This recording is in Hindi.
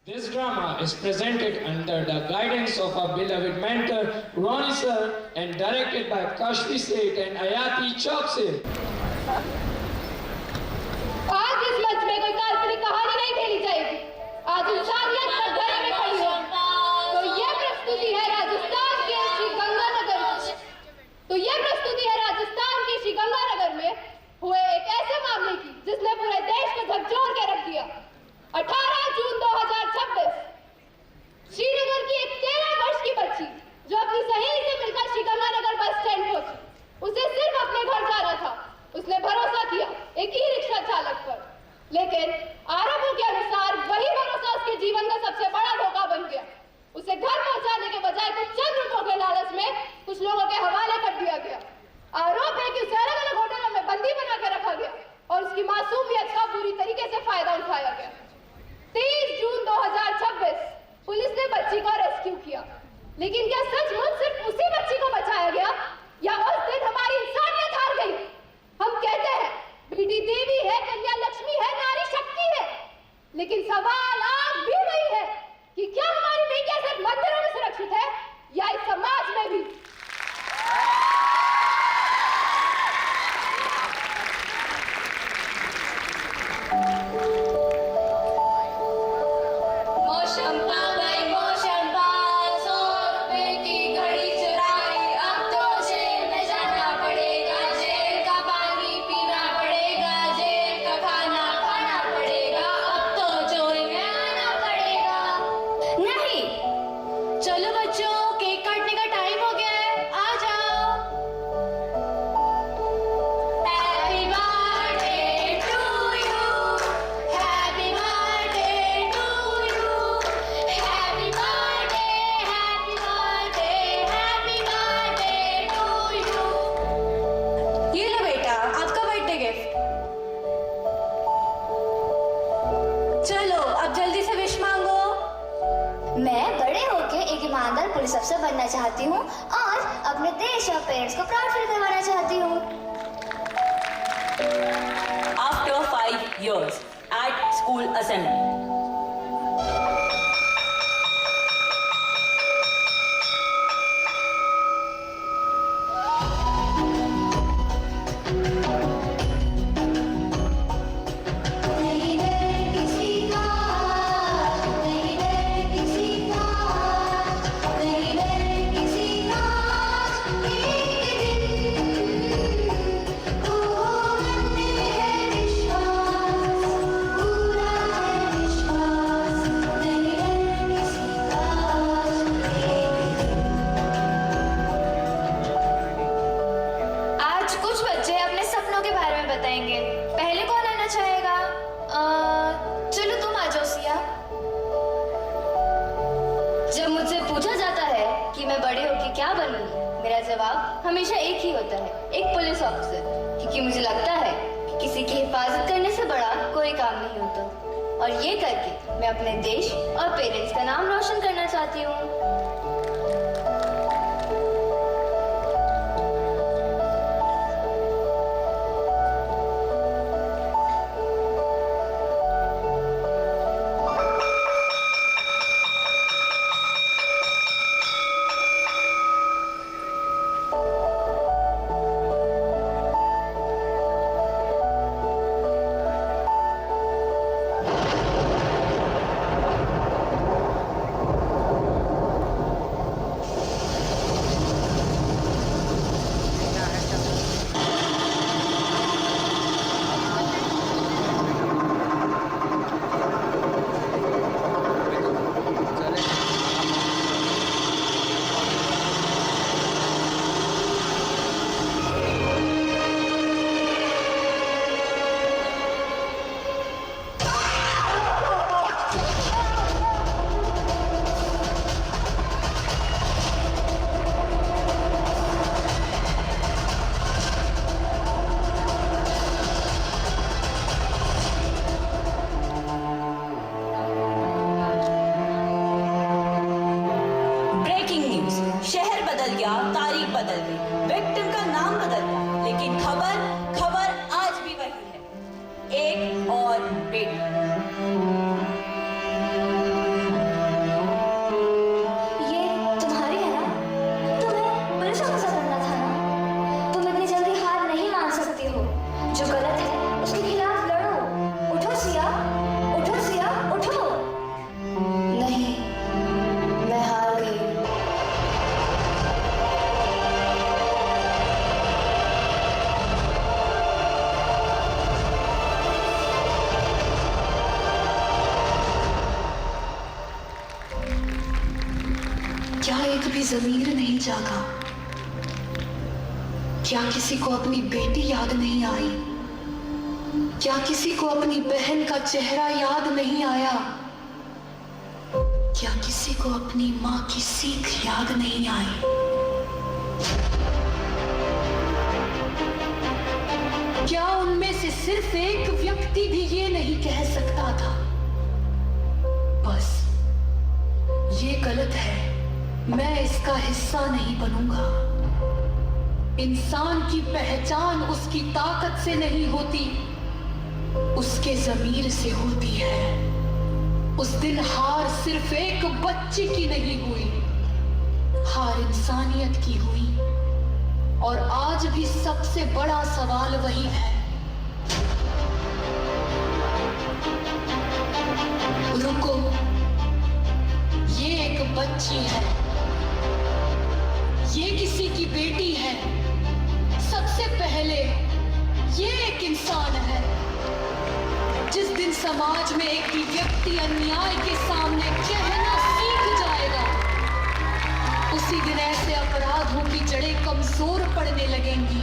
This drama is presented under the guidance of our beloved mentor, Ronnie Sir, and directed by Kashfi Seth and Ayati Chokse. आज इस मंच में कोई काल्पनिक कहानी नहीं खेली जाएगी। आज इंसानियत कटघरे में खड़ी है। तो ये प्रस्तुति है राजस्थान के श्री गंगानगर में हुए एक ऐसे मामले की जिसने पूरे देश को झकझोर के रख दिया। 18 जून 2026 श्रीनगर की एक 13 वर्ष की बच्ची जो अपनी सहेली से मिलकर श्री गंगानगर बस स्टैंड पहुंची। उसे सिर्फ अपने घर जाना था। उसने भरोसा किया एक ई रिक्शा चालक पर, लेकिन आरोपों के अनुसार वही भरोसा उसके जीवन का सबसे बड़ा धोखा बन गया। उसे घर पहुंचाने के बजाय कुछ चंद रुपयों के लालच में कुछ लोगों के हवाले कर दिया गया। आरोप है कि उसे अलग अलग होटलों में बंदी बना कर रखा गया और उसकी मासूमियत का पूरी तरीके से फायदा उठाया गया। 23 जून 2026 पुलिस ने बच्ची को रेस्क्यू किया, लेकिन क्या सचमुच सिर्फ उसी बच्ची को बचाया गया या उस दिन हमारी इंसानियत हार गई? हम कहते हैं बेटी देवी है, कन्या लक्ष्मी है, नारी शक्ति है, लेकिन सवाल आज भी वही है कि क्या हमारी बेटियां सिर्फ मंदिरों में सुरक्षित है या इस समाज में भी? पुलिस अफसर बनना चाहती हूँ और अपने देश और पेरेंट्स को प्राउड फील करवाना चाहती हूँ। After 5 years at school assembly. पहले कौन आना चाहेगा? चलो तुम आ जाओ सिया। जब मुझसे पूछा जाता है कि मैं बड़े होकर क्या बनूंगी, मेरा जवाब हमेशा एक ही होता है, एक पुलिस ऑफिसर, क्योंकि मुझे लगता है कि किसी की हिफाजत करने से बड़ा कोई काम नहीं होता और ये करके मैं अपने देश और पेरेंट्स का नाम रोशन करना चाहती हूँ। क्या एक भी ज़मीर नहीं जागा? क्या किसी को अपनी बेटी याद नहीं आई? क्या किसी को अपनी बहन का चेहरा याद नहीं आया? क्या किसी को अपनी माँ की सीख याद नहीं आई? क्या उनमें से सिर्फ एक व्यक्ति भी ये नहीं कह सकता था, बस ये गलत है, मैं इसका हिस्सा नहीं बनूंगा? इंसान की पहचान उसकी ताकत से नहीं होती, उसके ज़मीर से होती है। उस दिन हार सिर्फ एक बच्चे की नहीं हुई, हार इंसानियत की हुई। और आज भी सबसे बड़ा सवाल वही है, रुको, ये एक बच्ची है, ये किसी की बेटी है। सबसे पहले ये एक इंसान है। जिस दिन समाज में एक भी व्यक्ति अन्याय के सामने कहना सीख जाएगा, उसी दिन ऐसे अपराधों की जड़ें कमजोर पड़ने लगेंगी।